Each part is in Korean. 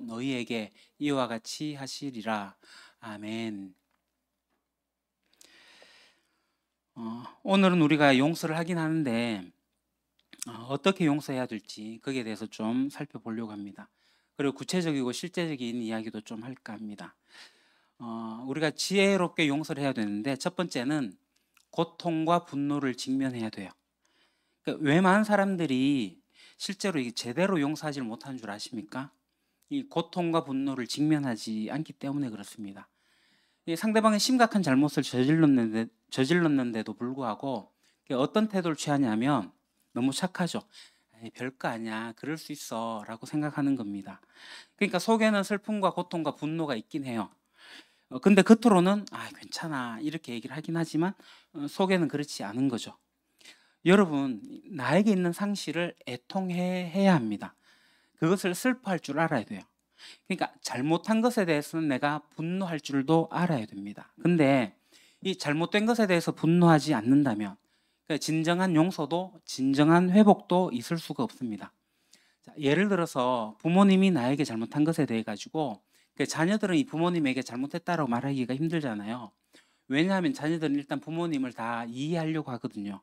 너희에게 이와 같이 하시리라. 아멘. 오늘은 우리가 용서를 하긴 하는데 어떻게 용서해야 될지 거기에 대해서 좀 살펴보려고 합니다. 그리고 구체적이고 실제적인 이야기도 좀 할까 합니다. 우리가 지혜롭게 용서를 해야 되는데 첫 번째는 고통과 분노를 직면해야 돼요. 그러니까 왜 많은 사람들이 실제로 이게 제대로 용서하지 못하는 줄 아십니까? 이 고통과 분노를 직면하지 않기 때문에 그렇습니다. 상대방이 심각한 잘못을 저질렀는데도 불구하고 어떤 태도를 취하냐면 너무 착하죠. 에이, 별거 아니야. 그럴 수 있어. 라고 생각하는 겁니다. 그러니까 속에는 슬픔과 고통과 분노가 있긴 해요. 근데 겉으로는 괜찮아. 이렇게 얘기를 하긴 하지만 속에는 그렇지 않은 거죠. 여러분, 나에게 있는 상실을 애통해야 합니다. 그것을 슬퍼할 줄 알아야 돼요. 그러니까 잘못한 것에 대해서는 내가 분노할 줄도 알아야 됩니다. 근데 이 잘못된 것에 대해서 분노하지 않는다면 진정한 용서도 진정한 회복도 있을 수가 없습니다. 자, 예를 들어서 부모님이 나에게 잘못한 것에 대해 가지고 자녀들은 이 부모님에게 잘못했다라고 말하기가 힘들잖아요. 왜냐하면 자녀들은 일단 부모님을 다 이해하려고 하거든요.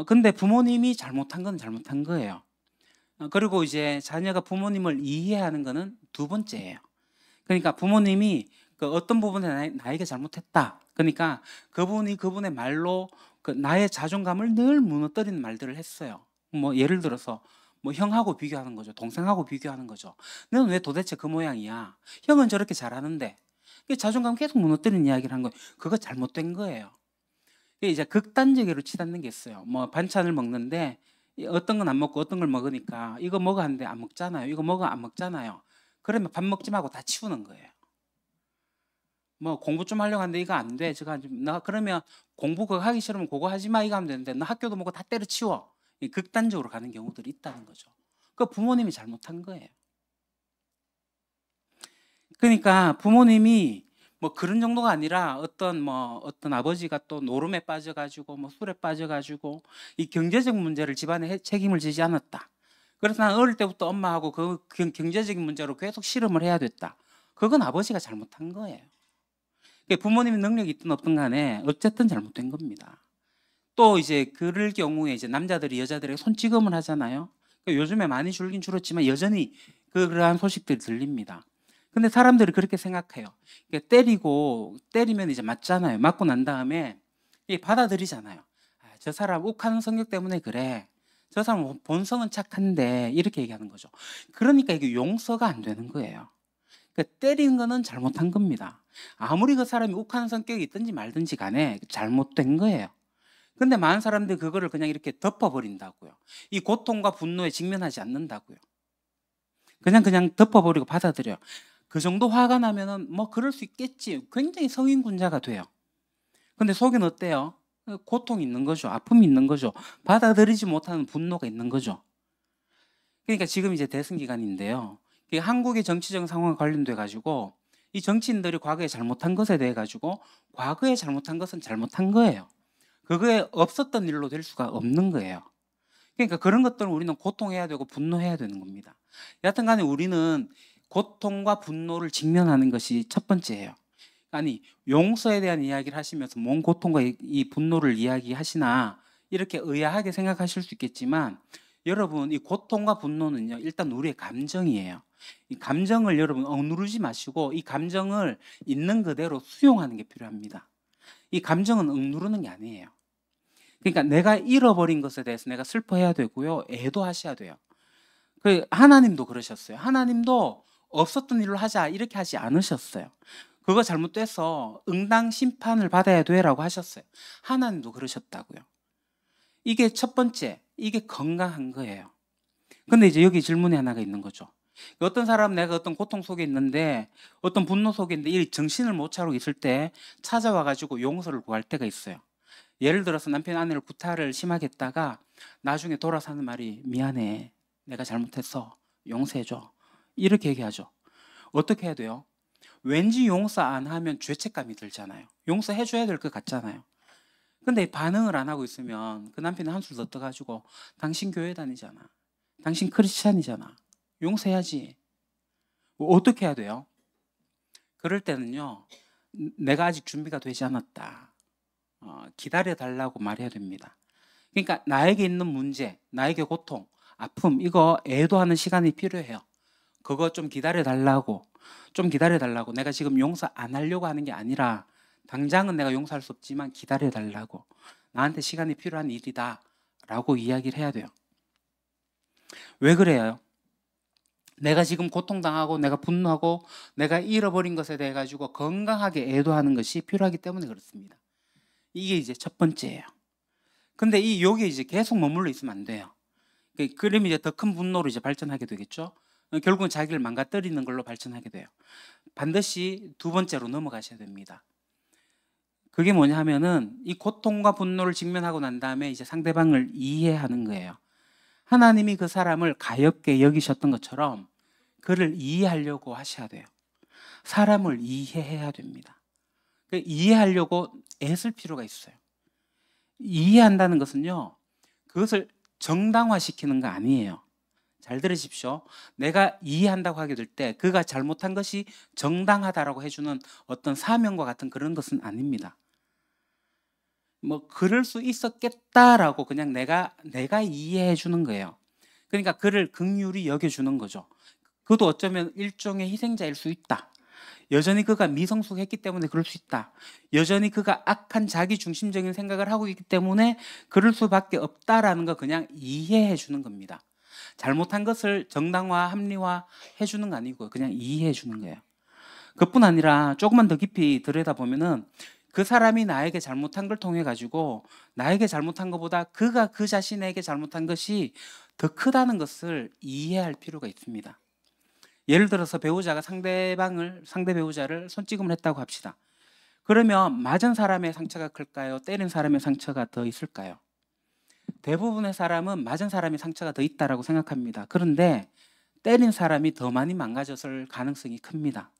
근데 부모님이 잘못한 건 잘못한 거예요. 그리고 이제 자녀가 부모님을 이해하는 거는 두 번째예요. 그러니까 부모님이 어떤 부분에 나에게 잘못했다. 그러니까 그분이 그분의 말로 나의 자존감을 늘 무너뜨리는 말들을 했어요. 뭐 예를 들어서 뭐 형하고 비교하는 거죠. 동생하고 비교하는 거죠. 너는 왜 도대체 그 모양이야? 형은 저렇게 잘하는데. 자존감 계속 무너뜨리는 이야기를 한 거예요. 그거 잘못된 거예요. 이제 극단적으로 치닫는 게 있어요. 뭐 반찬을 먹는데 어떤 건 안 먹고 어떤 걸 먹으니까 이거 먹어 하는데 안 먹잖아요. 이거 먹어 안 먹잖아요. 그러면 밥 먹지 말고 다 치우는 거예요. 뭐 공부 좀 하려고 하는데 이거 안 돼. 나 그러면 공부 그거 하기 싫으면 그거 하지 마 이거 하면 되는데 나 학교도 먹고 다 때려치워. 극단적으로 가는 경우들이 있다는 거죠. 그 부모님이 잘못한 거예요. 그러니까 부모님이 뭐 그런 정도가 아니라 어떤 아버지가 또 노름에 빠져가지고 뭐 술에 빠져가지고 이 경제적 문제를 집안에 책임을 지지 않았다. 그래서 난 어릴 때부터 엄마하고 그 경제적인 문제로 계속 씨름을 해야 됐다. 그건 아버지가 잘못한 거예요. 부모님의 능력이 있든 없든 간에 어쨌든 잘못된 겁니다. 또 이제 그럴 경우에 이제 남자들이 여자들에게 손찌검을 하잖아요. 요즘에 많이 줄긴 줄었지만 여전히 그러한 소식들이 들립니다. 근데 사람들이 그렇게 생각해요. 때리면 이제 맞잖아요. 맞고 난 다음에 받아들이잖아요. 저 사람 욱하는 성격 때문에 그래. 저 사람 본성은 착한데 이렇게 얘기하는 거죠. 그러니까 이게 용서가 안 되는 거예요. 때리는 거는 잘못한 겁니다. 아무리 그 사람이 욱하는 성격이 있든지 말든지 간에 잘못된 거예요. 근데 많은 사람들이 그거를 그냥 이렇게 덮어버린다고요. 이 고통과 분노에 직면하지 않는다고요. 그냥 덮어버리고 받아들여요. 그 정도 화가 나면은 뭐 그럴 수 있겠지. 굉장히 성인군자가 돼요. 근데 속엔 어때요? 고통이 있는 거죠. 아픔이 있는 거죠. 받아들이지 못하는 분노가 있는 거죠. 그러니까 지금 이제 대선 기간인데요. 한국의 정치적 상황과 관련돼 가지고 이 정치인들이 과거에 잘못한 것에 대해 가지고 과거에 잘못한 것은 잘못한 거예요. 그거에 없었던 일로 될 수가 없는 거예요. 그러니까 그런 것들은 우리는 고통해야 되고 분노해야 되는 겁니다. 여하튼 간에 우리는 고통과 분노를 직면하는 것이 첫 번째예요. 아니, 용서에 대한 이야기를 하시면서 뭔 고통과 이 분노를 이야기하시나 이렇게 의아하게 생각하실 수 있겠지만 여러분, 이 고통과 분노는요, 일단 우리의 감정이에요. 이 감정을 여러분 억누르지 마시고 이 감정을 있는 그대로 수용하는 게 필요합니다. 이 감정은 억누르는 게 아니에요. 그러니까 내가 잃어버린 것에 대해서 내가 슬퍼해야 되고요. 애도하셔야 돼요. 하나님도 그러셨어요. 하나님도 없었던 일로 하자 이렇게 하지 않으셨어요. 그거 잘못돼서 응당 심판을 받아야 돼라고 하셨어요. 하나님도 그러셨다고요. 이게 첫 번째, 이게 건강한 거예요. 근데 이제 여기 질문이 하나가 있는 거죠. 어떤 사람 내가 어떤 고통 속에 있는데 어떤 분노 속에 있는데 이 정신을 못 차리고 있을 때 찾아와 가지고 용서를 구할 때가 있어요. 예를 들어서 남편이 아내를 구타를 심하게 했다가 나중에 돌아서 하는 말이 미안해. 내가 잘못했어. 용서해줘. 이렇게 얘기하죠. 어떻게 해야 돼요? 왠지 용서 안 하면 죄책감이 들잖아요. 용서해줘야 될 것 같잖아요. 근데 반응을 안 하고 있으면 그 남편이 한술 더 떠가지고 당신 교회 다니잖아. 당신 크리스찬이잖아. 용서해야지. 어떻게 해야 돼요? 그럴 때는요, 내가 아직 준비가 되지 않았다. 기다려 달라고 말해야 됩니다. 그러니까 나에게 있는 문제, 나에게 고통, 아픔, 이거 애도하는 시간이 필요해요. 그거 좀 기다려 달라고, 좀 기다려 달라고. 내가 지금 용서 안 하려고 하는 게 아니라 당장은 내가 용서할 수 없지만 기다려 달라고. 나한테 시간이 필요한 일이다 라고 이야기를 해야 돼요. 왜 그래요? 내가 지금 고통당하고 내가 분노하고 내가 잃어버린 것에 대해 가지고 건강하게 애도하는 것이 필요하기 때문에 그렇습니다. 이게 이제 첫 번째예요. 근데 여기에 이제 계속 머물러 있으면 안 돼요. 그러면 이제 더 큰 분노로 이제 발전하게 되겠죠. 결국은 자기를 망가뜨리는 걸로 발전하게 돼요. 반드시 두 번째로 넘어가셔야 됩니다. 그게 뭐냐 하면은 이 고통과 분노를 직면하고 난 다음에 이제 상대방을 이해하는 거예요. 하나님이 그 사람을 가엾게 여기셨던 것처럼 그를 이해하려고 하셔야 돼요. 사람을 이해해야 됩니다. 이해하려고 애쓸 필요가 있어요. 이해한다는 것은요, 그것을 정당화시키는 거 아니에요. 잘 들으십시오. 내가 이해한다고 하게 될 때 그가 잘못한 것이 정당하다라고 해주는 어떤 사명과 같은 그런 것은 아닙니다. 뭐 그럴 수 있었겠다라고 그냥 내가 이해해 주는 거예요. 그러니까 그를 긍휼히 여겨주는 거죠. 그도 어쩌면 일종의 희생자일 수 있다. 여전히 그가 미성숙했기 때문에 그럴 수 있다. 여전히 그가 악한 자기 중심적인 생각을 하고 있기 때문에 그럴 수밖에 없다라는 거 그냥 이해해 주는 겁니다. 잘못한 것을 정당화, 합리화 해주는 거 아니고 그냥 이해해 주는 거예요. 그뿐 아니라 조금만 더 깊이 들여다보면은 그 사람이 나에게 잘못한 걸 통해 가지고 나에게 잘못한 것보다 그가 그 자신에게 잘못한 것이 더 크다는 것을 이해할 필요가 있습니다. 예를 들어서 배우자가 상대 배우자를 손찌검을 했다고 합시다. 그러면 맞은 사람의 상처가 클까요? 때린 사람의 상처가 더 있을까요? 대부분의 사람은 맞은 사람이 상처가 더 있다라고 생각합니다. 그런데 때린 사람이 더 많이 망가졌을 가능성이 큽니다.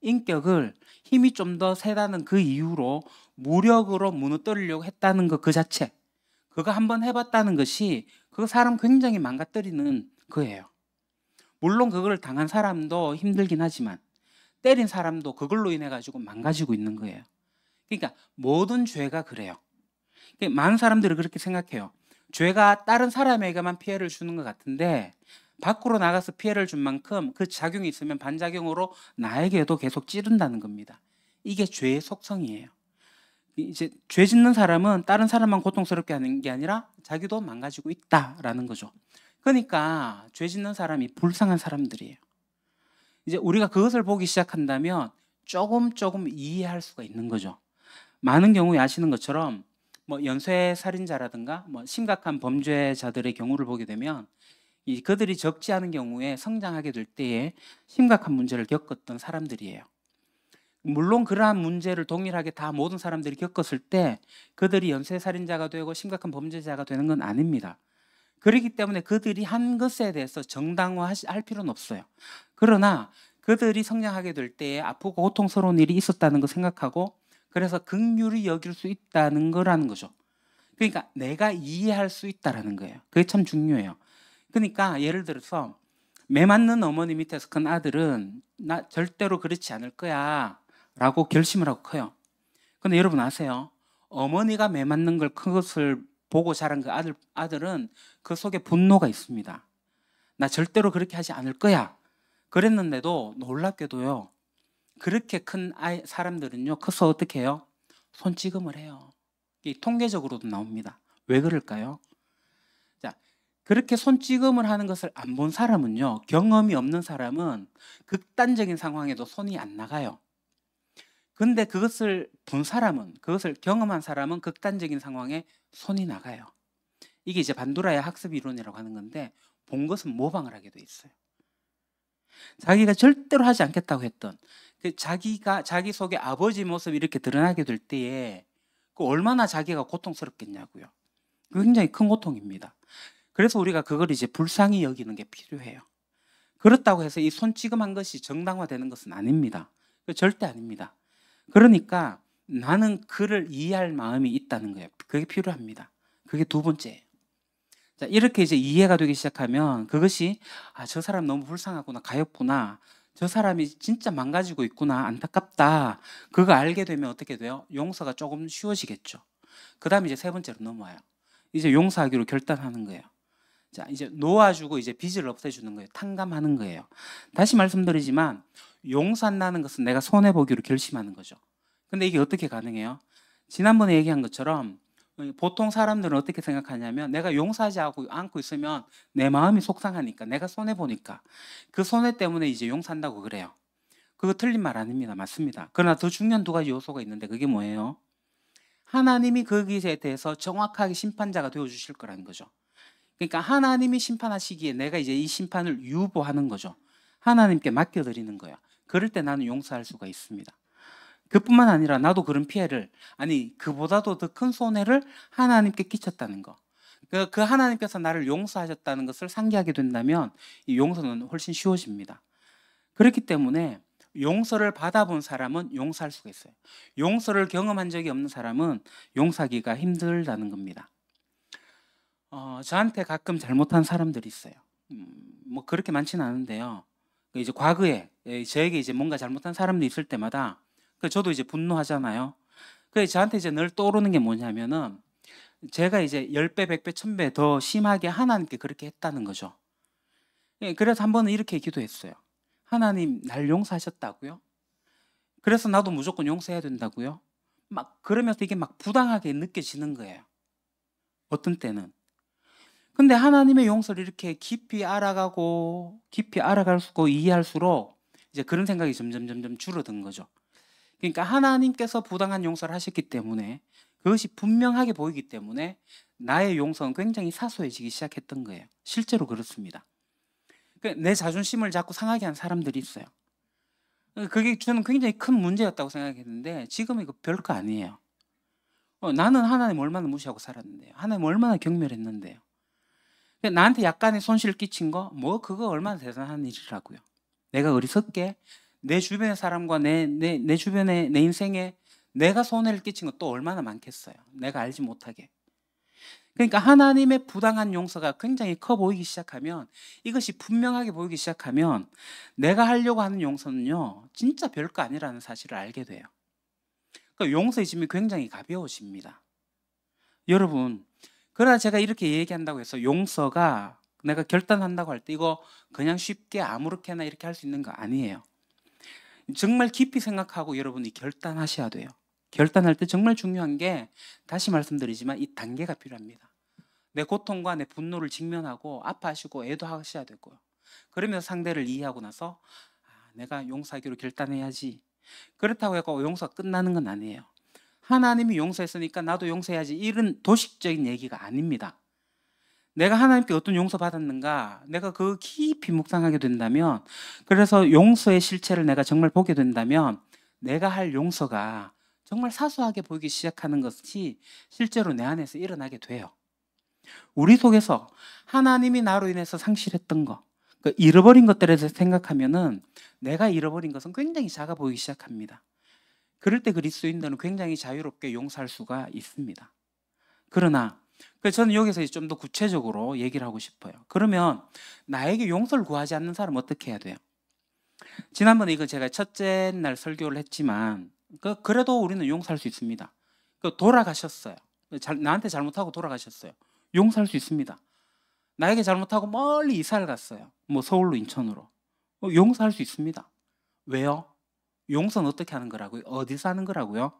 인격을 힘이 좀 더 세다는 그 이유로 무력으로 무너뜨리려고 했다는 것 그 자체, 그거 한번 해봤다는 것이 그 사람 굉장히 망가뜨리는 거예요. 물론 그걸 당한 사람도 힘들긴 하지만 때린 사람도 그걸로 인해 가지고 망가지고 있는 거예요. 그러니까 모든 죄가 그래요. 많은 사람들이 그렇게 생각해요. 죄가 다른 사람에게만 피해를 주는 것 같은데 밖으로 나가서 피해를 준 만큼 그 작용이 있으면 반작용으로 나에게도 계속 찌른다는 겁니다. 이게 죄의 속성이에요. 이제 죄 짓는 사람은 다른 사람만 고통스럽게 하는 게 아니라 자기도 망가지고 있다라는 거죠. 그러니까 죄 짓는 사람이 불쌍한 사람들이에요. 이제 우리가 그것을 보기 시작한다면 조금 이해할 수가 있는 거죠. 많은 경우에 아시는 것처럼 뭐 연쇄 살인자라든가 뭐 심각한 범죄자들의 경우를 보게 되면 그들이 적지 않은 경우에 성장하게 될 때에 심각한 문제를 겪었던 사람들이에요. 물론 그러한 문제를 동일하게 다 모든 사람들이 겪었을 때 그들이 연쇄살인자가 되고 심각한 범죄자가 되는 건 아닙니다. 그렇기 때문에 그들이 한 것에 대해서 정당화할 필요는 없어요. 그러나 그들이 성장하게 될 때에 아프고 고통스러운 일이 있었다는 거 생각하고 그래서 긍휼히 여길 수 있다는 거라는 거죠. 그러니까 내가 이해할 수 있다라는 거예요. 그게 참 중요해요. 그러니까 예를 들어서 매 맞는 어머니 밑에서 큰 아들은 나 절대로 그렇지 않을 거야 라고 결심을 하고 커요. 근데 여러분 아세요? 어머니가 매 맞는 그것을 보고 자란 그 아들은 그 속에 분노가 있습니다. 나 절대로 그렇게 하지 않을 거야. 그랬는데도 놀랍게도요. 그렇게 큰 사람들은요. 커서 어떻게 해요? 손찌검을 해요. 이 통계적으로도 나옵니다. 왜 그럴까요? 자, 그렇게 손찌검을 하는 것을 안 본 사람은요. 경험이 없는 사람은 극단적인 상황에도 손이 안 나가요. 근데 그것을 경험한 사람은 극단적인 상황에 손이 나가요. 이게 이제 반도라의 학습 이론이라고 하는 건데 본 것은 모방을 하게 돼 있어요. 자기가 절대로 하지 않겠다고 했던 자기 속에 아버지 모습이 이렇게 드러나게 될 때에 얼마나 자기가 고통스럽겠냐고요. 굉장히 큰 고통입니다. 그래서 우리가 그걸 이제 불쌍히 여기는 게 필요해요. 그렇다고 해서 이 손찌검한 것이 정당화되는 것은 아닙니다. 절대 아닙니다. 그러니까 나는 그를 이해할 마음이 있다는 거예요. 그게 필요합니다. 그게 두 번째예요. 자, 이렇게 이제 이해가 되기 시작하면 그것이 저 사람 너무 불쌍하구나, 가엾구나. 저 사람이 진짜 망가지고 있구나, 안타깝다. 그거 알게 되면 어떻게 돼요? 용서가 조금 쉬워지겠죠. 그다음에 이제 세 번째로 넘어와요. 이제 용서하기로 결단하는 거예요. 자, 이제 놓아주고 이제 빚을 없애주는 거예요. 탕감하는 거예요. 다시 말씀드리지만 용서한다는 것은 내가 손해 보기로 결심하는 거죠. 근데 이게 어떻게 가능해요? 지난번에 얘기한 것처럼 보통 사람들은 어떻게 생각하냐면 내가 용서하지 않고 있으면 내 마음이 속상하니까, 내가 손해 보니까 그 손해 때문에 이제 용서한다고 그래요. 그거 틀린 말 아닙니다. 맞습니다. 그러나 더 중요한 두 가지 요소가 있는데 그게 뭐예요? 하나님이 거기에 대해서 정확하게 심판자가 되어 주실 거라는 거죠. 그러니까 하나님이 심판하시기에 내가 이제 이 심판을 유보하는 거죠. 하나님께 맡겨드리는 거야. 그럴 때 나는 용서할 수가 있습니다. 그뿐만 아니라 나도 그런 피해를, 아니 그보다도 더 큰 손해를 하나님께 끼쳤다는 거. 그 하나님께서 나를 용서하셨다는 것을 상기하게 된다면 이 용서는 훨씬 쉬워집니다. 그렇기 때문에 용서를 받아본 사람은 용서할 수가 있어요. 용서를 경험한 적이 없는 사람은 용서하기가 힘들다는 겁니다. 저한테 가끔 잘못한 사람들이 있어요. 뭐 그렇게 많지는 않은데요. 이제 과거에 저에게 이제 뭔가 잘못한 사람들이 있을 때마다 저도 이제 분노하잖아요. 그래서 저한테 이제 늘 떠오르는 게 뭐냐면은 제가 이제 10배, 100배, 1000배 더 심하게 하나님께 그렇게 했다는 거죠. 그래서 한 번은 이렇게 기도했어요. 하나님, 날 용서하셨다고요? 그래서 나도 무조건 용서해야 된다고요? 막 그러면서 이게 막 부당하게 느껴지는 거예요. 어떤 때는. 근데 하나님의 용서를 이렇게 깊이 알아갈수록 이해할수록 이제 그런 생각이 점점 줄어든 거죠. 그러니까 하나님께서 부당한 용서를 하셨기 때문에, 그것이 분명하게 보이기 때문에 나의 용서는 굉장히 사소해지기 시작했던 거예요. 실제로 그렇습니다. 내 자존심을 자꾸 상하게 한 사람들이 있어요. 그게 저는 굉장히 큰 문제였다고 생각했는데 지금은 이거 별거 아니에요. 나는 하나님 얼마나 무시하고 살았는데요. 하나님 얼마나 경멸했는데요. 나한테 약간의 손실을 끼친 거, 뭐 그거 얼마나 대단한 일이라고요. 내가 어리석게 내 주변의 사람과 내 주변의 내 인생에 내가 손해를 끼친 것도 얼마나 많겠어요. 내가 알지 못하게. 그러니까 하나님의 부당한 용서가 굉장히 커 보이기 시작하면, 이것이 분명하게 보이기 시작하면 내가 하려고 하는 용서는요 진짜 별거 아니라는 사실을 알게 돼요. 그러니까 용서의 짐이 굉장히 가벼워집니다. 여러분, 그러나 제가 이렇게 얘기한다고 해서 용서가 내가 결단한다고 할 때 이거 그냥 쉽게 아무렇게나 이렇게 할 수 있는 거 아니에요. 정말 깊이 생각하고 여러분이 결단하셔야 돼요. 결단할 때 정말 중요한 게, 다시 말씀드리지만 이 단계가 필요합니다. 내 고통과 내 분노를 직면하고 아파하시고 애도하셔야 되고요. 그러면서 상대를 이해하고 나서 내가 용서하기로 결단해야지. 그렇다고 해서 용서가 끝나는 건 아니에요. 하나님이 용서했으니까 나도 용서해야지, 이런 도식적인 얘기가 아닙니다. 내가 하나님께 어떤 용서 받았는가, 내가 그 깊이 묵상하게 된다면, 그래서 용서의 실체를 내가 정말 보게 된다면 내가 할 용서가 정말 사소하게 보이기 시작하는 것이 실제로 내 안에서 일어나게 돼요. 우리 속에서 하나님이 나로 인해서 상실했던 것, 잃어버린 것들에 대해서 생각하면은 내가 잃어버린 것은 굉장히 작아 보이기 시작합니다. 그럴 때 그리스도인들은 굉장히 자유롭게 용서할 수가 있습니다. 그러나 저는 여기서 좀 더 구체적으로 얘기를 하고 싶어요. 그러면 나에게 용서를 구하지 않는 사람은 어떻게 해야 돼요? 지난번에 이거 제가 첫째 날 설교를 했지만 그래도 우리는 용서할 수 있습니다. 돌아가셨어요. 나한테 잘못하고 돌아가셨어요. 용서할 수 있습니다. 나에게 잘못하고 멀리 이사를 갔어요. 뭐 서울로 인천으로. 용서할 수 있습니다. 왜요? 용서는 어떻게 하는 거라고요? 어디서 하는 거라고요?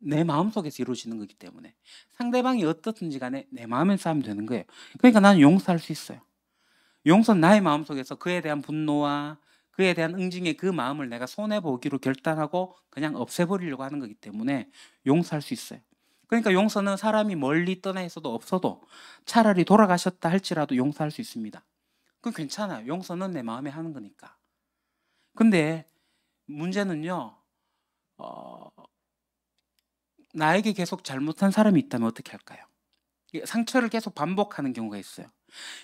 내 마음속에서 이루어지는 거기 때문에 상대방이 어떻든지 간에 내 마음에서 하면 되는 거예요. 그러니까 나는 용서할 수 있어요. 용서는 나의 마음속에서 그에 대한 분노와 그에 대한 응징의 그 마음을 내가 손해보기로 결단하고 그냥 없애버리려고 하는 거기 때문에 용서할 수 있어요. 그러니까 용서는 사람이 멀리 떠나 있어도 없어도 차라리 돌아가셨다 할지라도 용서할 수 있습니다. 그건 괜찮아요. 용서는 내 마음에 하는 거니까. 근데 문제는요, 나에게 계속 잘못한 사람이 있다면 어떻게 할까요? 상처를 계속 반복하는 경우가 있어요.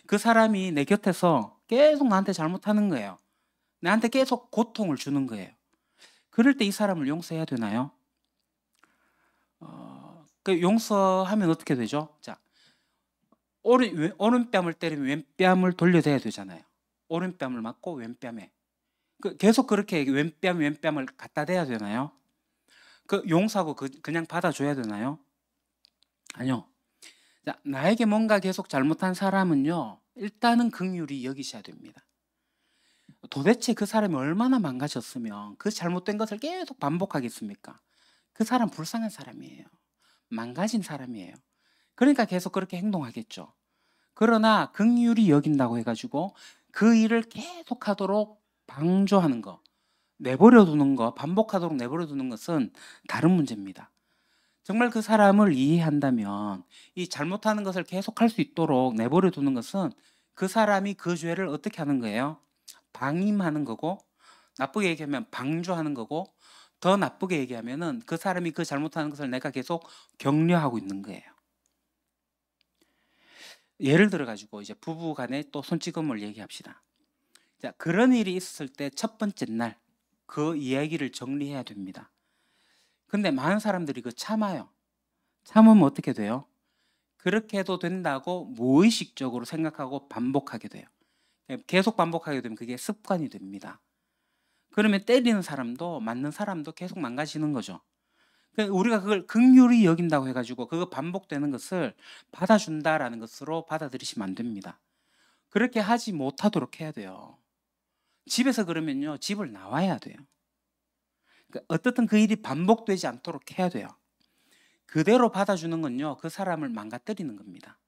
그 사람이 내 곁에서 계속 나한테 잘못하는 거예요. 나한테 계속 고통을 주는 거예요. 그럴 때 이 사람을 용서해야 되나요? 용서하면 어떻게 되죠? 자, 오른뺨을 때리면 왼뺨을 돌려대야 되잖아요. 오른뺨을 맞고 왼뺨에. 계속 그렇게 왼뺨을 갖다 대야 되나요? 용서하고 그냥 받아줘야 되나요? 아니요. 자, 나에게 뭔가 계속 잘못한 사람은요, 일단은 긍휼히 여기셔야 됩니다. 도대체 그 사람이 얼마나 망가졌으면 그 잘못된 것을 계속 반복하겠습니까? 그 사람 불쌍한 사람이에요. 망가진 사람이에요. 그러니까 계속 그렇게 행동하겠죠. 그러나 긍휼히 여긴다고 해가지고 그 일을 계속하도록 방조하는 거, 내버려 두는 거, 반복하도록 내버려 두는 것은 다른 문제입니다. 정말 그 사람을 이해한다면 이 잘못하는 것을 계속할 수 있도록 내버려 두는 것은 그 사람이 그 죄를 어떻게 하는 거예요? 방임하는 거고, 나쁘게 얘기하면 방조하는 거고, 더 나쁘게 얘기하면은 그 사람이 그 잘못하는 것을 내가 계속 격려하고 있는 거예요. 예를 들어 가지고 이제 부부 간에 또 손찌검을 얘기합시다. 자, 그런 일이 있었을 때 첫 번째 날 그 이야기를 정리해야 됩니다. 근데 많은 사람들이 참아요. 참으면 어떻게 돼요? 그렇게 해도 된다고 무의식적으로 생각하고 반복하게 돼요. 계속 반복하게 되면 그게 습관이 됩니다. 그러면 때리는 사람도 맞는 사람도 계속 망가지는 거죠. 우리가 그걸 긍휼히 여긴다고 해가지고 그거 반복되는 것을 받아준다라는 것으로 받아들이시면 안 됩니다. 그렇게 하지 못하도록 해야 돼요. 집에서 그러면요, 집을 나와야 돼요. 어떻든 그 일이 반복되지 않도록 해야 돼요. 그대로 받아주는 건요, 그 사람을 망가뜨리는 겁니다.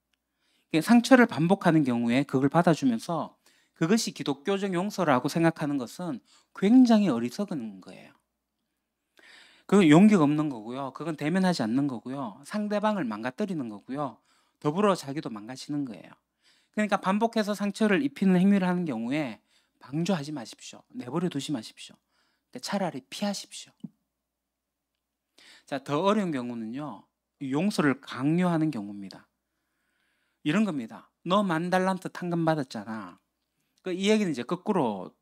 상처를 반복하는 경우에 그걸 받아주면서 그것이 기독교적 용서라고 생각하는 것은 굉장히 어리석은 거예요. 그건 용기가 없는 거고요. 그건 대면하지 않는 거고요. 상대방을 망가뜨리는 거고요. 더불어 자기도 망가지는 거예요. 그러니까 반복해서 상처를 입히는 행위를 하는 경우에 방조하지 마십시오. 내버려 두지 마십시오. 차라리 피하십시오. 자, 더 어려운 경우는요, 용서를 강요하는 경우입니다. 이런 겁니다. 너 10,000달란트 탕감 받았잖아. 이 얘기는 이제 거꾸로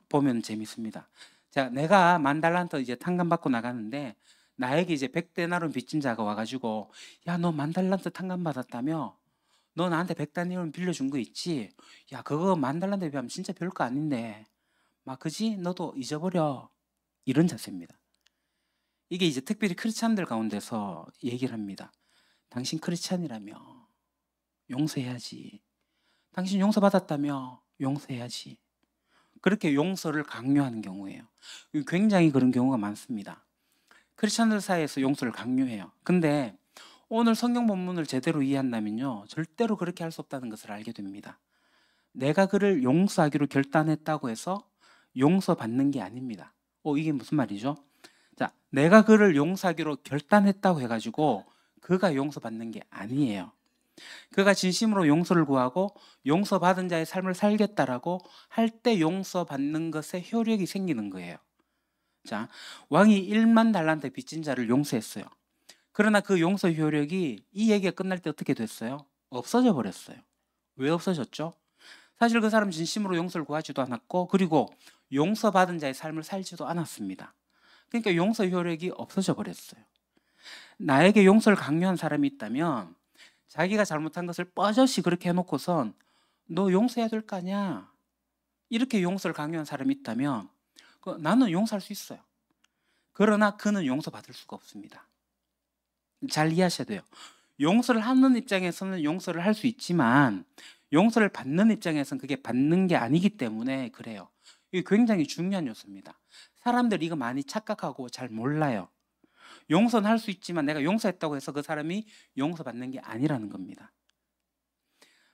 보면 재밌습니다. 자, 내가 10,000달란트 이제 탕감 받고 나가는데 나에게 이제 100데나리온 빚진 자가 와가지고, 야, 너 10,000달란트 탕감 받았다며? 너 나한테 100데나리온 빌려준 거 있지? 야, 그거 10,000달란트에 비하면 진짜 별거 아닌데, 그지? 너도 잊어버려. 이런 자세입니다. 이게 이제 특별히 크리스찬들 가운데서 얘기를 합니다. 당신 크리스찬이라며 용서해야지. 당신 용서받았다며 용서해야지. 그렇게 용서를 강요하는 경우예요. 굉장히 그런 경우가 많습니다. 크리스찬들 사이에서 용서를 강요해요. 근데 오늘 성경 본문을 제대로 이해한다면요, 절대로 그렇게 할 수 없다는 것을 알게 됩니다. 내가 그를 용서하기로 결단했다고 해서 용서받는 게 아닙니다. 이게 무슨 말이죠? 자, 내가 그를 용서하기로 결단했다고 해가지고 그가 용서받는 게 아니에요. 그가 진심으로 용서를 구하고 용서받은 자의 삶을 살겠다라고 할 때 용서받는 것에 효력이 생기는 거예요. 자, 왕이 10,000달란트 빚진 자를 용서했어요. 그러나 그 용서 효력이 이 얘기가 끝날 때 어떻게 됐어요? 없어져 버렸어요. 왜 없어졌죠? 사실 그 사람 진심으로 용서를 구하지도 않았고, 그리고 용서받은 자의 삶을 살지도 않았습니다. 그러니까 용서 효력이 없어져 버렸어요. 나에게 용서를 강요한 사람이 있다면 자기가 잘못한 것을 뻔뻔히 그렇게 해놓고선 너 용서해야 될 거 아니야, 이렇게 용서를 강요한 사람이 있다면 나는 용서할 수 있어요. 그러나 그는 용서받을 수가 없습니다. 잘 이해하셔야 돼요. 용서를 하는 입장에서는 용서를 할 수 있지만 용서를 받는 입장에서는 그게 받는 게 아니기 때문에 그래요. 이게 굉장히 중요한 요소입니다. 사람들이 이거 많이 착각하고 잘 몰라요. 용서는 할 수 있지만 내가 용서했다고 해서 그 사람이 용서받는 게 아니라는 겁니다.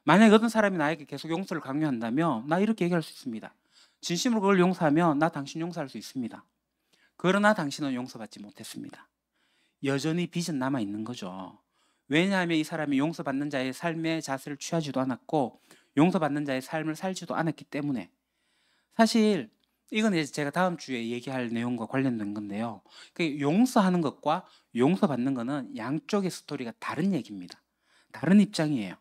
만약에 어떤 사람이 나에게 계속 용서를 강요한다면 나 이렇게 얘기할 수 있습니다. 진심으로 그걸 용서하면 나 당신 용서할 수 있습니다. 그러나 당신은 용서받지 못했습니다. 여전히 빚은 남아있는 거죠. 왜냐하면 이 사람이 용서받는 자의 삶의 자세를 취하지도 않았고 용서받는 자의 삶을 살지도 않았기 때문에. 사실 이건 이제 제가 다음 주에 얘기할 내용과 관련된 건데요. 용서하는 것과 용서받는 거는 양쪽의 스토리가 다른 얘기입니다. 다른 입장이에요.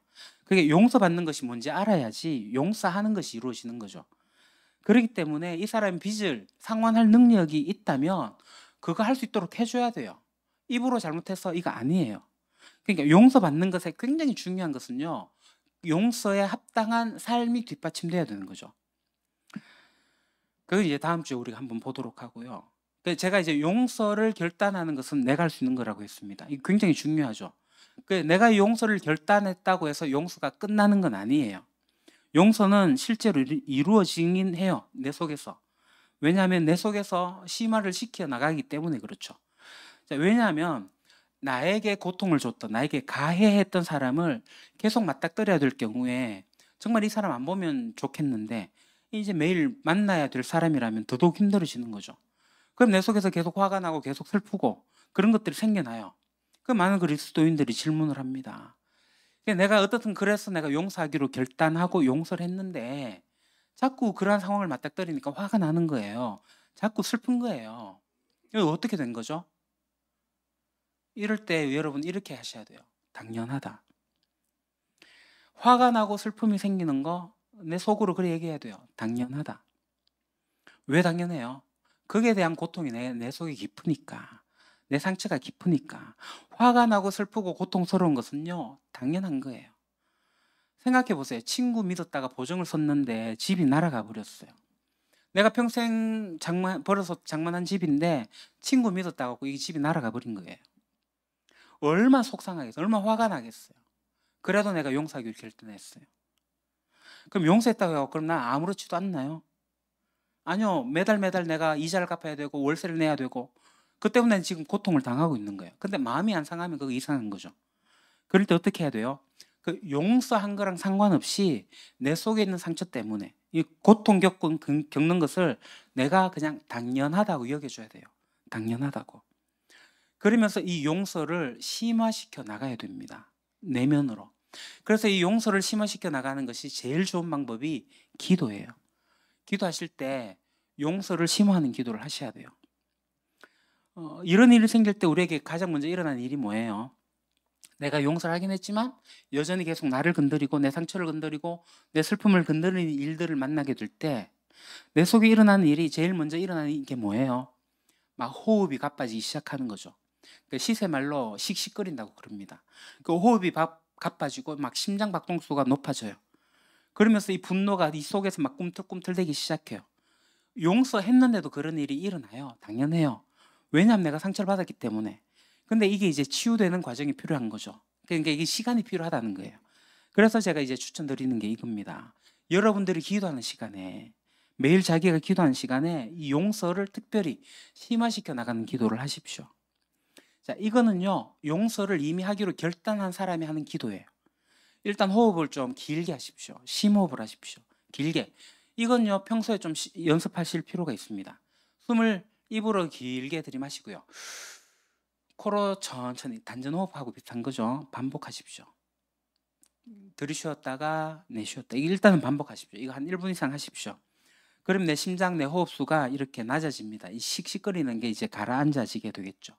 그게 용서받는 것이 뭔지 알아야지 용서하는 것이 이루어지는 거죠. 그렇기 때문에 이 사람이 빚을 상환할 능력이 있다면 그거 할 수 있도록 해줘야 돼요. 입으로 잘못해서 이거 아니에요. 그러니까 용서받는 것에 굉장히 중요한 것은요, 용서에 합당한 삶이 뒷받침돼야 되는 거죠. 그건 이제 다음 주에 우리가 한번 보도록 하고요. 제가 이제 용서를 결단하는 것은 내가 할 수 있는 거라고 했습니다. 이게 굉장히 중요하죠. 내가 용서를 결단했다고 해서 용서가 끝나는 건 아니에요. 용서는 실제로 이루어지긴 해요. 내 속에서. 왜냐하면 내 속에서 심화를 시켜 나가기 때문에 그렇죠. 왜냐하면 나에게 고통을 줬던, 나에게 가해했던 사람을 계속 맞닥뜨려야 될 경우에 정말 이 사람 안 보면 좋겠는데 이제 매일 만나야 될 사람이라면 더더욱 힘들어지는 거죠. 그럼 내 속에서 계속 화가 나고 계속 슬프고 그런 것들이 생겨나요. 그 많은 그리스도인들이 질문을 합니다. 내가 어떻든 그래서 내가 용서하기로 결단하고 용서를 했는데 자꾸 그러한 상황을 맞닥뜨리니까 화가 나는 거예요. 자꾸 슬픈 거예요. 이거 어떻게 된 거죠? 이럴 때 여러분 이렇게 하셔야 돼요. 당연하다. 화가 나고 슬픔이 생기는 거 내 속으로 그래 얘기해야 돼요. 당연하다. 왜 당연해요? 거기에 대한 고통이 내 속에 깊으니까. 내 상처가 깊으니까. 화가 나고 슬프고 고통스러운 것은요. 당연한 거예요. 생각해 보세요. 친구 믿었다가 보증을 섰는데 집이 날아가 버렸어요. 내가 평생 벌어서 장만한 집인데 친구 믿었다가 이 집이 날아가 버린 거예요. 얼마나 속상하겠어요. 얼마나 화가 나겠어요. 그래도 내가 용서하기로 결단했어요. 그럼 용서했다고 해요. 그럼 난 아무렇지도 않나요? 아니요. 매달 내가 이자를 갚아야 되고 월세를 내야 되고 그 때문에 지금 고통을 당하고 있는 거예요. 근데 마음이 안 상하면 그거 이상한 거죠. 그럴 때 어떻게 해야 돼요? 그 용서한 거랑 상관없이 내 속에 있는 상처 때문에 이 고통 겪는 것을 내가 그냥 당연하다고 여겨줘야 돼요. 당연하다고. 그러면서 이 용서를 심화시켜 나가야 됩니다. 내면으로. 그래서 이 용서를 심화시켜 나가는 것이 제일 좋은 방법이 기도예요. 기도하실 때 용서를 심화하는 기도를 하셔야 돼요. 이런 일이 생길 때 우리에게 가장 먼저 일어나는 일이 뭐예요? 내가 용서를 하긴 했지만 여전히 계속 나를 건드리고 내 상처를 건드리고 내 슬픔을 건드리는 일들을 만나게 될 때 내 속에 일어나는 일이 제일 먼저 일어나는 게 뭐예요? 막 호흡이 가빠지기 시작하는 거죠. 시새말로 씩씩거린다고 그럽니다. 그 호흡이 가빠지고 막 심장 박동수가 높아져요. 그러면서 이 분노가 이 속에서 막 꿈틀꿈틀대기 시작해요. 용서했는데도 그런 일이 일어나요. 당연해요. 왜냐하면 내가 상처를 받았기 때문에. 근데 이게 이제 치유되는 과정이 필요한 거죠. 그러니까 이게 시간이 필요하다는 거예요. 그래서 제가 이제 추천드리는 게 이겁니다. 여러분들이 기도하는 시간에 매일 자기가 기도하는 시간에 이 용서를 특별히 심화시켜 나가는 기도를 하십시오. 자, 이거는요. 용서를 이미 하기로 결단한 사람이 하는 기도예요. 일단 호흡을 좀 길게 하십시오. 심호흡을 하십시오. 길게. 이건요. 평소에 좀 연습하실 필요가 있습니다. 숨을 입으로 길게 들이마시고요. 코로 천천히 단전호흡하고 비슷한 거죠. 반복하십시오. 들이쉬었다가 내쉬었다. 일단은 반복하십시오. 이거 한 1분 이상 하십시오. 그럼 내 심장, 내 호흡수가 이렇게 낮아집니다. 이 씩씩거리는 게 이제 가라앉아지게 되겠죠.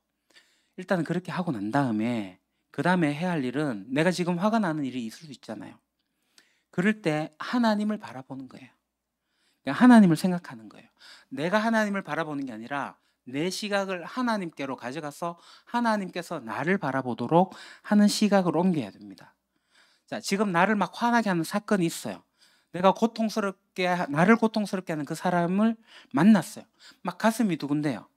일단은 그렇게 하고 난 다음에 그 다음에 해야 할 일은 내가 지금 화가 나는 일이 있을 수 있잖아요. 그럴 때 하나님을 바라보는 거예요. 하나님을 생각하는 거예요. 내가 하나님을 바라보는 게 아니라 내 시각을 하나님께로 가져가서 하나님께서 나를 바라보도록 하는 시각을 옮겨야 됩니다. 자, 지금 나를 막 화나게 하는 사건이 있어요. 내가 나를 고통스럽게 하는 그 사람을 만났어요. 막 가슴이 두근대요.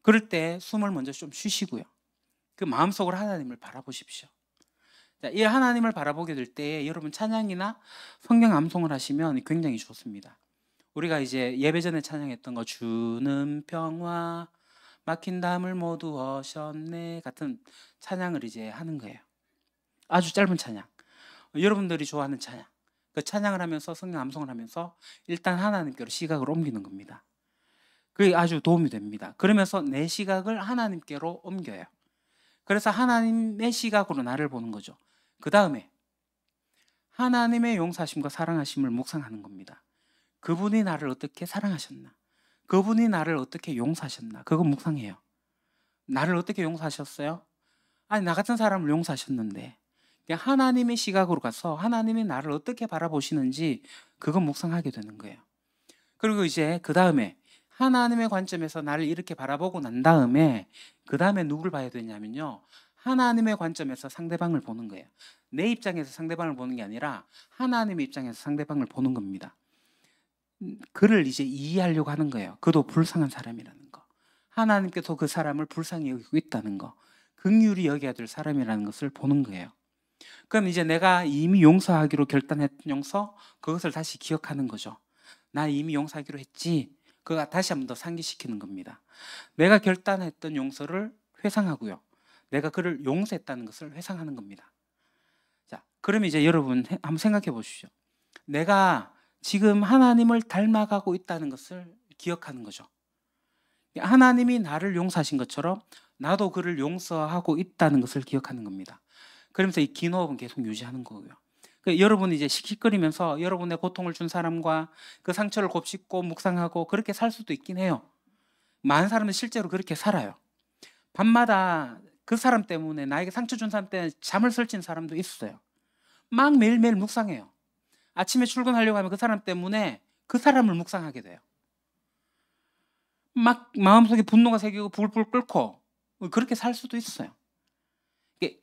그럴 때 숨을 먼저 좀 쉬시고요. 그 마음속으로 하나님을 바라보십시오. 자, 이 하나님을 바라보게 될 때 여러분 찬양이나 성경 암송을 하시면 굉장히 좋습니다. 우리가 이제 예배 전에 찬양했던 거 주는 평화 막힌 담을 모두 어셨네 같은 찬양을 이제 하는 거예요. 아주 짧은 찬양. 여러분들이 좋아하는 찬양. 그 찬양을 하면서 성경 암송을 하면서 일단 하나님께로 시각을 옮기는 겁니다. 그게 아주 도움이 됩니다. 그러면서 내 시각을 하나님께로 옮겨요. 그래서 하나님의 시각으로 나를 보는 거죠. 그 다음에 하나님의 용서하심과 사랑하심을 묵상하는 겁니다. 그분이 나를 어떻게 사랑하셨나? 그분이 나를 어떻게 용서하셨나? 그거 묵상해요. 나를 어떻게 용서하셨어요? 아니, 나 같은 사람을 용서하셨는데 그냥 하나님의 시각으로 가서 하나님이 나를 어떻게 바라보시는지 그거 묵상하게 되는 거예요. 그리고 이제 그 다음에 하나님의 관점에서 나를 이렇게 바라보고 난 다음에 그 다음에 누굴 봐야 되냐면요. 하나님의 관점에서 상대방을 보는 거예요. 내 입장에서 상대방을 보는 게 아니라 하나님의 입장에서 상대방을 보는 겁니다. 그를 이제 이해하려고 하는 거예요. 그도 불쌍한 사람이라는 거. 하나님께서 그 사람을 불쌍히 여기고 있다는 거. 긍휼히 여겨야 될 사람이라는 것을 보는 거예요. 그럼 이제 내가 이미 용서하기로 결단했던 용서, 그것을 다시 기억하는 거죠. 나 이미 용서하기로 했지. 그거 다시 한 번 더 상기시키는 겁니다. 내가 결단했던 용서를 회상하고요. 내가 그를 용서했다는 것을 회상하는 겁니다. 자, 그럼 이제 여러분 한번 생각해 보십시오. 내가 지금 하나님을 닮아가고 있다는 것을 기억하는 거죠. 하나님이 나를 용서하신 것처럼 나도 그를 용서하고 있다는 것을 기억하는 겁니다. 그러면서 이 긴 호흡은 계속 유지하는 거고요. 여러분이 이제 씩씩거리면서 여러분의 고통을 준 사람과 그 상처를 곱씹고 묵상하고 그렇게 살 수도 있긴 해요. 많은 사람은 실제로 그렇게 살아요. 밤마다 그 사람 때문에, 나에게 상처 준 사람 때문에 잠을 설치는 사람도 있어요. 막 매일매일 묵상해요. 아침에 출근하려고 하면 그 사람 때문에 그 사람을 묵상하게 돼요. 막 마음속에 분노가 생기고 불불 끓고 그렇게 살 수도 있어요.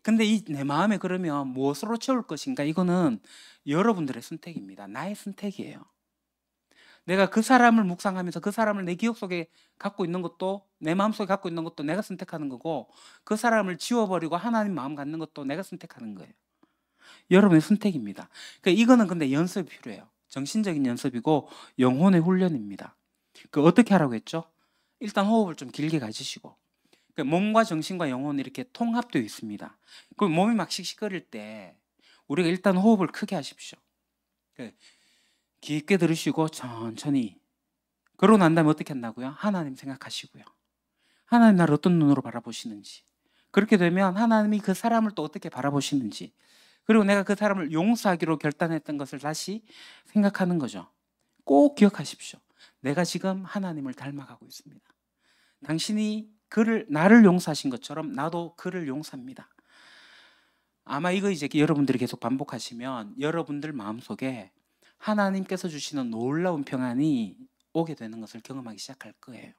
근데 이 내 마음에 그러면 무엇으로 채울 것인가? 이거는 여러분들의 선택입니다. 나의 선택이에요. 내가 그 사람을 묵상하면서 그 사람을 내 기억 속에 갖고 있는 것도, 내 마음속에 갖고 있는 것도 내가 선택하는 거고, 그 사람을 지워버리고 하나님 마음 갖는 것도 내가 선택하는 거예요. 여러분의 선택입니다. 이거는 근데 연습이 필요해요. 정신적인 연습이고 영혼의 훈련입니다. 어떻게 하라고 했죠? 일단 호흡을 좀 길게 가지시고, 몸과 정신과 영혼이 이렇게 통합되어 있습니다. 몸이 막 씩씩거릴 때 우리가 일단 호흡을 크게 하십시오. 깊게 들으시고 천천히. 그러고 난 다음에 어떻게 한다고요? 하나님 생각하시고요. 하나님 나를 어떤 눈으로 바라보시는지. 그렇게 되면 하나님이 그 사람을 또 어떻게 바라보시는지, 그리고 내가 그 사람을 용서하기로 결단했던 것을 다시 생각하는 거죠. 꼭 기억하십시오. 내가 지금 하나님을 닮아가고 있습니다. 당신이 나를 용서하신 것처럼 나도 그를 용서합니다. 아마 이거 이제 여러분들이 계속 반복하시면 여러분들 마음속에 하나님께서 주시는 놀라운 평안이 오게 되는 것을 경험하기 시작할 거예요.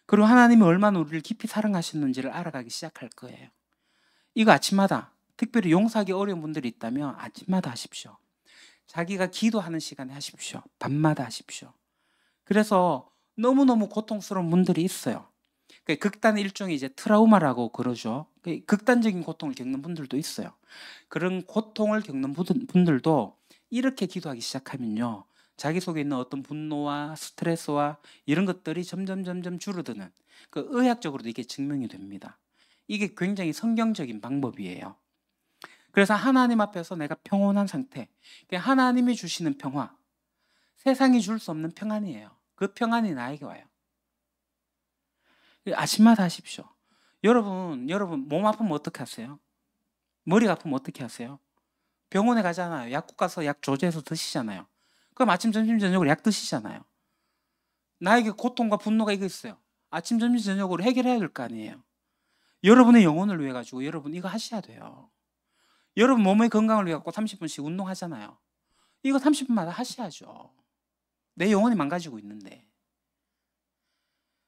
그리고 하나님이 얼마나 우리를 깊이 사랑하셨는지를 알아가기 시작할 거예요. 이거 아침마다, 특별히 용서하기 어려운 분들이 있다면 아침마다 하십시오. 자기가 기도하는 시간에 하십시오. 밤마다 하십시오. 그래서 너무너무 고통스러운 분들이 있어요. 극단의 일종의 이제 트라우마라고 그러죠. 극단적인 고통을 겪는 분들도 있어요. 그런 고통을 겪는 분들도 이렇게 기도하기 시작하면요, 자기 속에 있는 어떤 분노와 스트레스와 이런 것들이 점점 줄어드는, 의학적으로도 이게 증명이 됩니다. 이게 굉장히 성경적인 방법이에요. 그래서 하나님 앞에서 내가 평온한 상태, 하나님이 주시는 평화, 세상이 줄 수 없는 평안이에요. 그 평안이 나에게 와요. 아침마다 하십시오. 여러분 몸 아프면 어떻게 하세요? 머리가 아프면 어떻게 하세요? 병원에 가잖아요. 약국 가서 약 조제해서 드시잖아요. 그럼 아침, 점심, 저녁으로 약 드시잖아요. 나에게 고통과 분노가 이거 있어요. 아침, 점심, 저녁으로 해결해야 될 거 아니에요. 여러분의 영혼을 위해 가지고 여러분 이거 하셔야 돼요. 여러분 몸의 건강을 위해 갖고 30분씩 운동하잖아요. 이거 30분마다 하셔야죠. 내 영혼이 망가지고 있는데.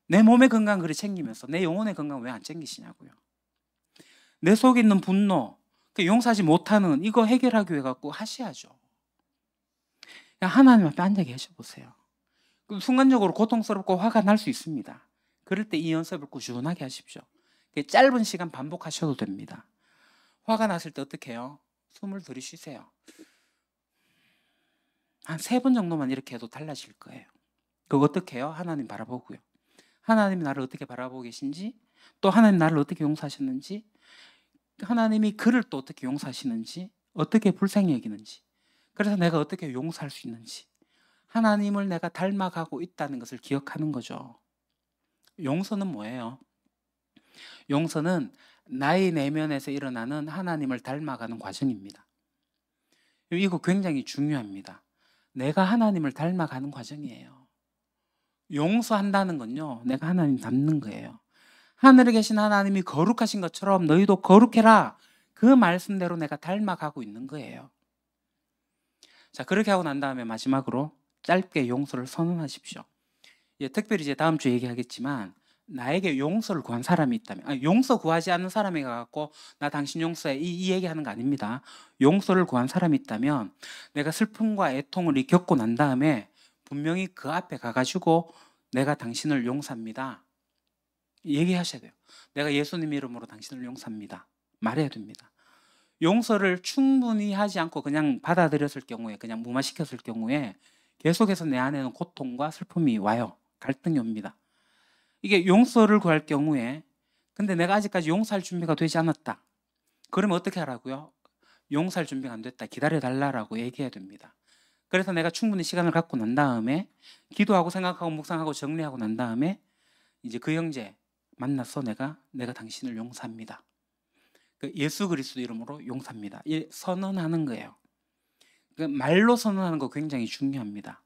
내 몸의 건강 그리 챙기면서 내 영혼의 건강 왜 안 챙기시냐고요. 내 속에 있는 분노, 용서하지 못하는 이거 해결하기 위해 갖고 하셔야죠. 하나님 앞에 앉아 계셔 보세요. 그럼 순간적으로 고통스럽고 화가 날 수 있습니다. 그럴 때 이 연습을 꾸준하게 하십시오. 짧은 시간 반복하셔도 됩니다. 화가 났을 때 어떻게 해요? 숨을 들이쉬세요. 한 3번 정도만 이렇게 해도 달라질 거예요. 그거 어떻게 해요? 하나님 바라보고요. 하나님이 나를 어떻게 바라보고 계신지, 또 하나님 나를 어떻게 용서하셨는지, 하나님이 그를 또 어떻게 용서하시는지, 어떻게 불쌍히 여기는지, 그래서 내가 어떻게 용서할 수 있는지, 하나님을 내가 닮아가고 있다는 것을 기억하는 거죠. 용서는 뭐예요? 용서는 나의 내면에서 일어나는 하나님을 닮아가는 과정입니다. 이거 굉장히 중요합니다. 내가 하나님을 닮아가는 과정이에요. 용서한다는 건요, 내가 하나님 닮는 거예요. 하늘에 계신 하나님이 거룩하신 것처럼 너희도 거룩해라, 그 말씀대로 내가 닮아가고 있는 거예요. 자, 그렇게 하고 난 다음에 마지막으로 짧게 용서를 선언하십시오. 특별히 이제 다음 주에 얘기하겠지만 나에게 용서를 구한 사람이 있다면, 용서 구하지 않는 사람이 가갖고 나 당신 용서해 이 얘기하는 거 아닙니다. 용서를 구한 사람이 있다면 내가 슬픔과 애통을 겪고 난 다음에 분명히 그 앞에 가가지고 내가 당신을 용서합니다 얘기하셔야 돼요. 내가 예수님 이름으로 당신을 용서합니다 말해야 됩니다. 용서를 충분히 하지 않고 그냥 받아들였을 경우에, 그냥 무마시켰을 경우에 계속해서 내 안에는 고통과 슬픔이 와요. 갈등이 옵니다. 이게 용서를 구할 경우에, 근데 내가 아직까지 용서할 준비가 되지 않았다. 그러면 어떻게 하라고요? 용서할 준비가 안 됐다. 기다려달라고 얘기해야 됩니다. 그래서 내가 충분히 시간을 갖고 난 다음에 기도하고 생각하고 묵상하고 정리하고 난 다음에 이제 그 형제 만나서 내가 당신을 용서합니다. 그 예수 그리스도 이름으로 용서합니다. 선언하는 거예요. 그 말로 선언하는 거 굉장히 중요합니다.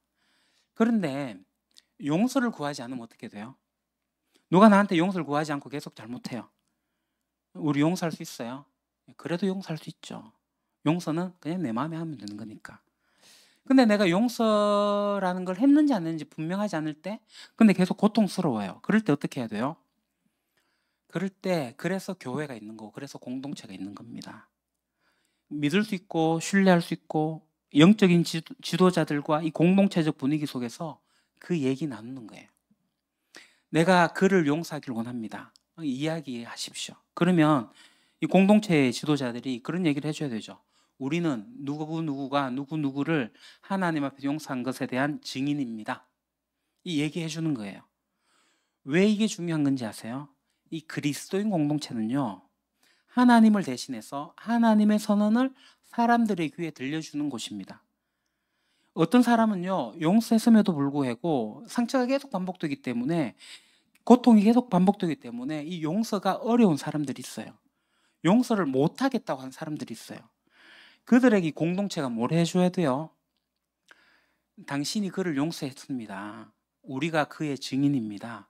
그런데 용서를 구하지 않으면 어떻게 돼요? 누가 나한테 용서를 구하지 않고 계속 잘못해요. 우리 용서할 수 있어요? 그래도 용서할 수 있죠. 용서는 그냥 내 마음에 하면 되는 거니까. 근데 내가 용서라는 걸 했는지 안 했는지 분명하지 않을 때, 근데 계속 고통스러워요. 그럴 때 어떻게 해야 돼요? 그럴 때 그래서 교회가 있는 거고, 그래서 공동체가 있는 겁니다. 믿을 수 있고 신뢰할 수 있고 영적인 지도자들과 이 공동체적 분위기 속에서 그 얘기 나누는 거예요. 내가 그를 용서하기를 원합니다. 이야기하십시오. 그러면 이 공동체의 지도자들이 그런 얘기를 해줘야 되죠. 우리는 누구누구가 누구누구를 하나님 앞에 용서한 것에 대한 증인입니다. 이 얘기해 주는 거예요. 왜 이게 중요한 건지 아세요? 이 그리스도인 공동체는요, 하나님을 대신해서 하나님의 선언을 사람들의 귀에 들려주는 곳입니다. 어떤 사람은요, 용서했음에도 불구하고 상처가 계속 반복되기 때문에, 고통이 계속 반복되기 때문에 이 용서가 어려운 사람들이 있어요. 용서를 못하겠다고 하는 사람들이 있어요. 그들에게 이 공동체가 뭘 해줘야 돼요? 당신이 그를 용서했습니다. 우리가 그의 증인입니다.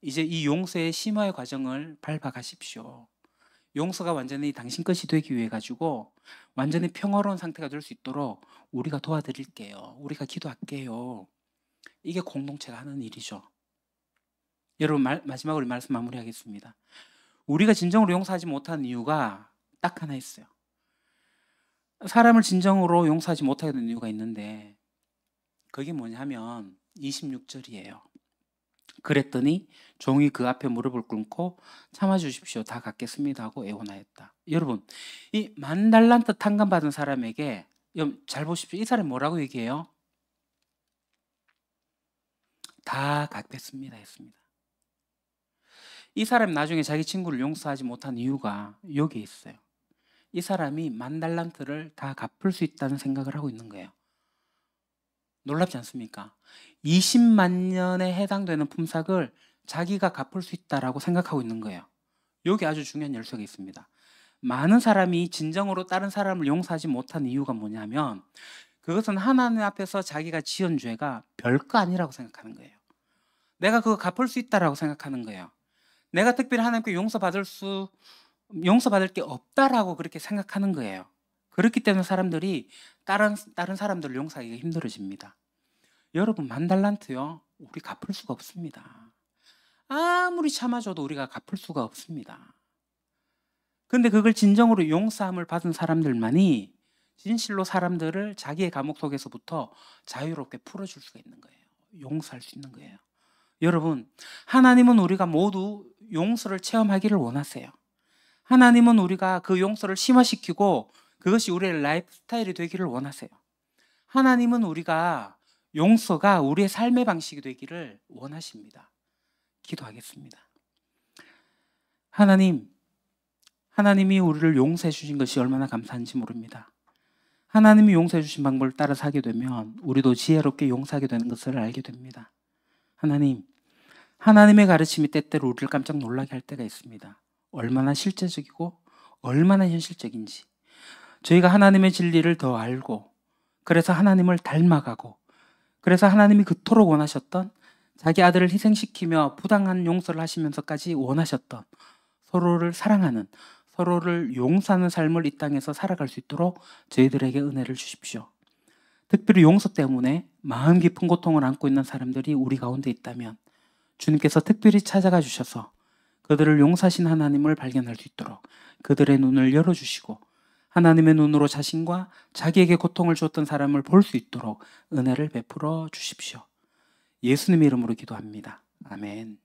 이제 이 용서의 심화의 과정을 밟아가십시오. 용서가 완전히 당신 것이 되기 위해 가지고 완전히 평화로운 상태가 될 수 있도록 우리가 도와드릴게요. 우리가 기도할게요. 이게 공동체가 하는 일이죠. 여러분, 마지막으로 말씀 마무리하겠습니다. 우리가 진정으로 용서하지 못하는 이유가 딱 하나 있어요. 사람을 진정으로 용서하지 못하게 되는 이유가 있는데, 그게 뭐냐면 26절이에요. 그랬더니 종이 그 앞에 무릎을 꿇고 참아주십시오. 다 갚겠습니다 하고 애원하였다. 여러분, 이 10,000달란트 탕감받은 사람에게, 잘 보십시오. 이 사람이 뭐라고 얘기해요? 다 갚겠습니다 했습니다. 이 사람이 나중에 자기 친구를 용서하지 못한 이유가 여기에 있어요. 이 사람이 10,000달란트를 다 갚을 수 있다는 생각을 하고 있는 거예요. 놀랍지 않습니까? 20만 년에 해당되는 품삯을 자기가 갚을 수 있다라고 생각하고 있는 거예요. 여기 아주 중요한 열쇠가 있습니다. 많은 사람이 진정으로 다른 사람을 용서하지 못한 이유가 뭐냐면, 그것은 하나님 앞에서 자기가 지은 죄가 별거 아니라고 생각하는 거예요. 내가 그거 갚을 수 있다라고 생각하는 거예요. 내가 특별히 하나님께 용서받을 게 없다라고 그렇게 생각하는 거예요. 그렇기 때문에 사람들이 다른 사람들을 용서하기가 힘들어집니다. 여러분, 10,000달란트요, 우리 갚을 수가 없습니다. 아무리 참아줘도 우리가 갚을 수가 없습니다. 근데 그걸 진정으로 용서함을 받은 사람들만이 진실로 사람들을 자기의 감옥 속에서부터 자유롭게 풀어줄 수가 있는 거예요. 용서할 수 있는 거예요. 여러분, 하나님은 우리가 모두 용서를 체험하기를 원하세요. 하나님은 우리가 그 용서를 심화시키고 그것이 우리의 라이프 스타일이 되기를 원하세요. 하나님은 우리가 용서가 우리의 삶의 방식이 되기를 원하십니다. 기도하겠습니다. 하나님이 우리를 용서해 주신 것이 얼마나 감사한지 모릅니다. 하나님이 용서해 주신 방법을 따라 살게 되면 우리도 지혜롭게 용서하게 되는 것을 알게 됩니다. 하나님의 가르침이 때때로 우리를 깜짝 놀라게 할 때가 있습니다. 얼마나 실제적이고 얼마나 현실적인지. 저희가 하나님의 진리를 더 알고, 그래서 하나님을 닮아가고, 그래서 하나님이 그토록 원하셨던, 자기 아들을 희생시키며 부당한 용서를 하시면서까지 원하셨던, 서로를 사랑하는, 서로를 용서하는 삶을 이 땅에서 살아갈 수 있도록 저희들에게 은혜를 주십시오. 특별히 용서 때문에 마음 깊은 고통을 안고 있는 사람들이 우리 가운데 있다면 주님께서 특별히 찾아가 주셔서 그들을 용서하신 하나님을 발견할 수 있도록 그들의 눈을 열어주시고 하나님의 눈으로 자신과 자기에게 고통을 주었던 사람을 볼 수 있도록 은혜를 베풀어 주십시오. 예수님의 이름으로 기도합니다. 아멘.